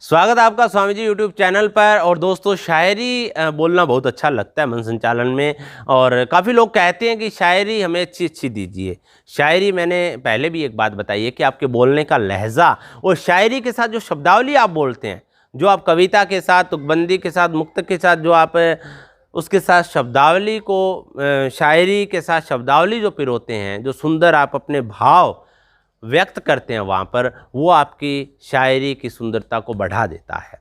स्वागत है आपका स्वामी जी यूट्यूब चैनल पर। और दोस्तों, शायरी बोलना बहुत अच्छा लगता है मन संचालन में, और काफ़ी लोग कहते हैं कि शायरी हमें अच्छी अच्छी दीजिए। शायरी, मैंने पहले भी एक बात बताई है कि आपके बोलने का लहजा और शायरी के साथ जो शब्दावली आप बोलते हैं, जो आप कविता के साथ, तुकबंदी के साथ, मुक्तक के साथ जो आप उसके साथ शब्दावली को शायरी के साथ शब्दावली जो पिरोते हैं, जो सुंदर आप अपने भाव व्यक्त करते हैं वहाँ पर, वो आपकी शायरी की सुंदरता को बढ़ा देता है।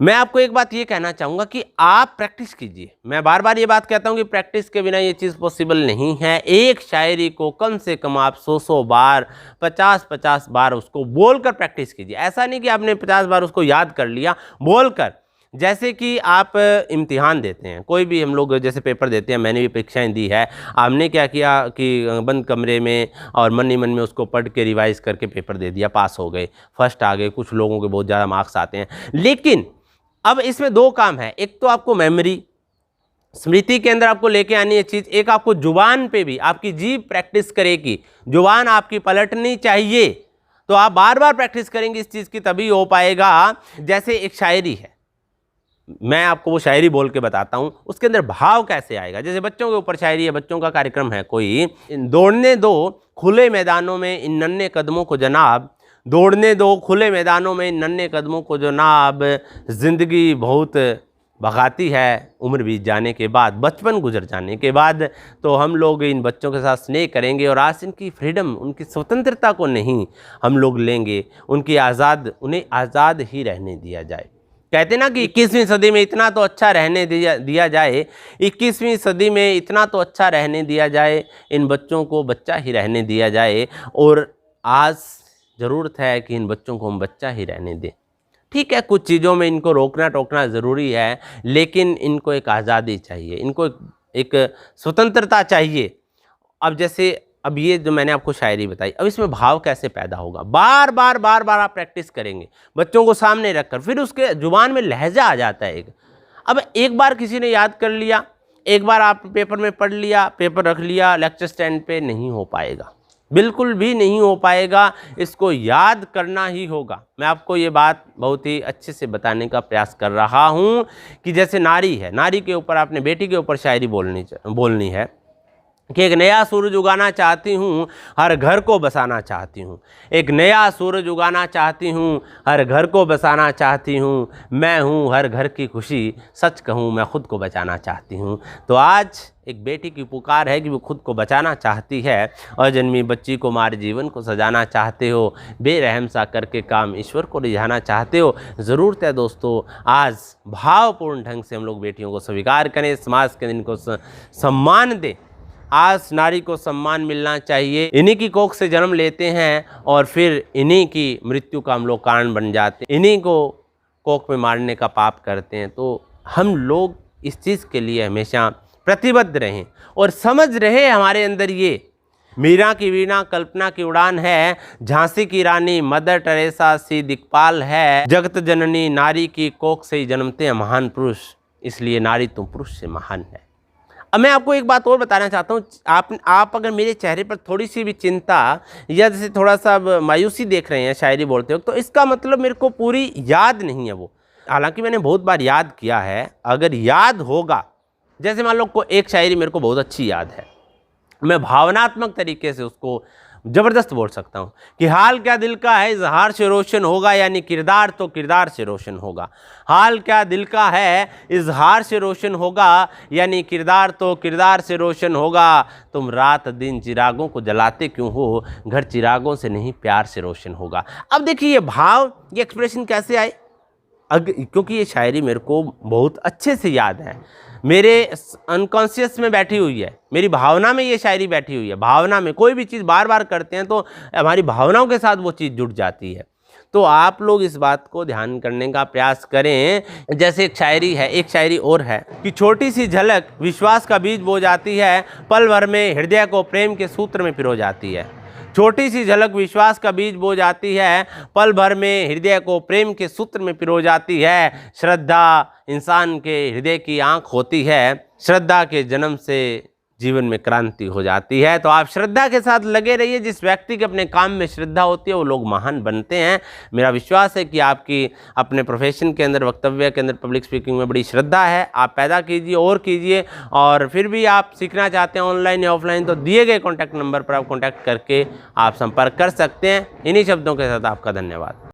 मैं आपको एक बात ये कहना चाहूँगा कि आप प्रैक्टिस कीजिए। मैं बार बार ये बात कहता हूँ कि प्रैक्टिस के बिना ये चीज़ पॉसिबल नहीं है। एक शायरी को कम से कम आप 100 बार, 50 बार उसको बोलकर प्रैक्टिस कीजिए। ऐसा नहीं कि आपने 50 बार उसको याद कर लिया, बोलकर। जैसे कि आप इम्तिहान देते हैं, कोई भी हम लोग जैसे पेपर देते हैं, मैंने भी परीक्षाएं दी है। आपने क्या किया कि बंद कमरे में और मन ही मन में उसको पढ़ के रिवाइज करके पेपर दे दिया, पास हो गए, फर्स्ट आ गए। कुछ लोगों के बहुत ज़्यादा मार्क्स आते हैं। लेकिन अब इसमें दो काम है, एक तो आपको मेमोरी, स्मृति के अंदर आपको लेके आनी है चीज़, एक आपको जुबान पे भी, आपकी जीभ प्रैक्टिस करेगी, जुबान आपकी पलटनी चाहिए। तो आप बार बार प्रैक्टिस करेंगे इस चीज़ की, तभी हो पाएगा। जैसे एक शायरी है, मैं आपको वो शायरी बोल के बताता हूँ, उसके अंदर भाव कैसे आएगा। जैसे बच्चों के ऊपर शायरी है, बच्चों का कार्यक्रम है कोई। दौड़ने दो खुले मैदानों में इन नन्हे कदमों को जनाब, दौड़ने दो खुले मैदानों में इन नन्हे कदमों को जनाब, ज़िंदगी बहुत भगाती है उम्र बीत जाने के बाद, बचपन गुजर जाने के बाद। तो हम लोग इन बच्चों के साथ स्नेह करेंगे और आज इनकी फ्रीडम, उनकी स्वतंत्रता को नहीं हम लोग लेंगे, उन्हें आज़ाद ही रहने दिया जाए। कहते ना कि 21वीं सदी में इतना तो अच्छा रहने दिया जाए, 21वीं सदी में इतना तो अच्छा रहने दिया जाए, इन बच्चों को बच्चा ही रहने दिया जाए। और आज ज़रूरत है कि इन बच्चों को हम बच्चा ही रहने दें। ठीक है, कुछ चीज़ों में इनको रोकना टोकना ज़रूरी है, लेकिन इनको एक आज़ादी चाहिए, इनको एक स्वतंत्रता चाहिए। अब जैसे अब ये जो मैंने आपको शायरी बताई, अब इसमें भाव कैसे पैदा होगा? बार बार आप प्रैक्टिस करेंगे बच्चों को सामने रखकर, फिर उसके जुबान में लहजा आ जाता है। अब एक बार किसी ने याद कर लिया, एक बार आप पेपर में पढ़ लिया, पेपर रख लिया, लेक्चर स्टैंड पे नहीं हो पाएगा, बिल्कुल भी नहीं हो पाएगा। इसको याद करना ही होगा। मैं आपको ये बात बहुत ही अच्छे से बताने का प्रयास कर रहा हूँ कि जैसे नारी है, नारी के ऊपर आपने, बेटी के ऊपर शायरी बोलनी है कि एक नया सूरज उगाना चाहती हूँ, हर घर को बसाना चाहती हूँ। एक नया सूरज उगाना चाहती हूँ, हर घर को बसाना चाहती हूँ। मैं हूँ हर घर की खुशी, सच कहूँ मैं खुद को बचाना चाहती हूँ। तो आज एक बेटी की पुकार है कि वो खुद को बचाना चाहती है, और जन्मी बच्ची को मार जीवन को सजाना चाहते हो, बेरहम सा करके काम ईश्वर को रिझाना चाहते हो। ज़रूरत है दोस्तों, आज भावपूर्ण ढंग से हम लोग बेटियों को स्वीकार करें, समाज के इनको सम्मान दें। आज नारी को सम्मान मिलना चाहिए। इन्हीं की कोख से जन्म लेते हैं और फिर इन्हीं की मृत्यु का हम लोग कारण बन जाते हैं, इन्हीं को कोख में मारने का पाप करते हैं। तो हम लोग इस चीज़ के लिए हमेशा प्रतिबद्ध रहें और समझ रहे हमारे अंदर ये मीरा की वीणा कल्पना की उड़ान है, झांसी की रानी मदर टेरेसा सी दिक्पाल है, जगत जननी नारी की कोख से ही जन्मते हैं महान पुरुष, इसलिए नारी तुम पुरुष से महान है। अब मैं आपको एक बात और बताना चाहता हूँ, आप अगर मेरे चेहरे पर थोड़ी सी भी चिंता या जैसे थोड़ा सा मायूसी देख रहे हैं शायरी बोलते हो, तो इसका मतलब मेरे को पूरी याद नहीं है वो। हालांकि मैंने बहुत बार याद किया है। अगर याद होगा, जैसे मान लो को एक शायरी मेरे को बहुत अच्छी याद है, मैं भावनात्मक तरीके से उसको ज़बरदस्त बोल सकता हूँ कि हाल क्या दिल का है इजहार से रोशन होगा, यानी किरदार तो किरदार से रोशन होगा। हाल क्या दिल का है इजहार से रोशन होगा, यानी किरदार तो किरदार से रोशन होगा। तुम रात दिन चिरागों को जलाते क्यों हो, घर चिरागों से नहीं प्यार से रोशन होगा। अब देखिए ये भाव, ये एक्सप्रेशन कैसे आए, क्योंकि ये शायरी मेरे को बहुत अच्छे से याद है, मेरे अनकॉन्शियस में बैठी हुई है, मेरी भावना में ये शायरी बैठी हुई है। भावना में कोई भी चीज़ बार बार करते हैं तो हमारी भावनाओं के साथ वो चीज़ जुड़ जाती है। तो आप लोग इस बात को ध्यान करने का प्रयास करें। जैसे एक शायरी है, एक शायरी और है कि छोटी सी झलक विश्वास का बीज बो जाती है, पल भर में हृदय को प्रेम के सूत्र में पिरो जाती है। छोटी सी झलक विश्वास का बीज बो जाती है, पल भर में हृदय को प्रेम के सूत्र में पिरो जाती है। श्रद्धा इंसान के हृदय की आँख होती है, श्रद्धा के जन्म से जीवन में क्रांति हो जाती है। तो आप श्रद्धा के साथ लगे रहिए। जिस व्यक्ति के अपने काम में श्रद्धा होती है वो लोग महान बनते हैं। मेरा विश्वास है कि आपकी अपने प्रोफेशन के अंदर, वक्तव्य के अंदर, पब्लिक स्पीकिंग में बड़ी श्रद्धा है। आप पैदा कीजिए और कीजिए। और फिर भी आप सीखना चाहते हैं ऑनलाइन या ऑफलाइन, तो दिए गए कॉन्टैक्ट नंबर पर आप कॉन्टैक्ट करके आप संपर्क कर सकते हैं। इन्हीं शब्दों के साथ आपका धन्यवाद।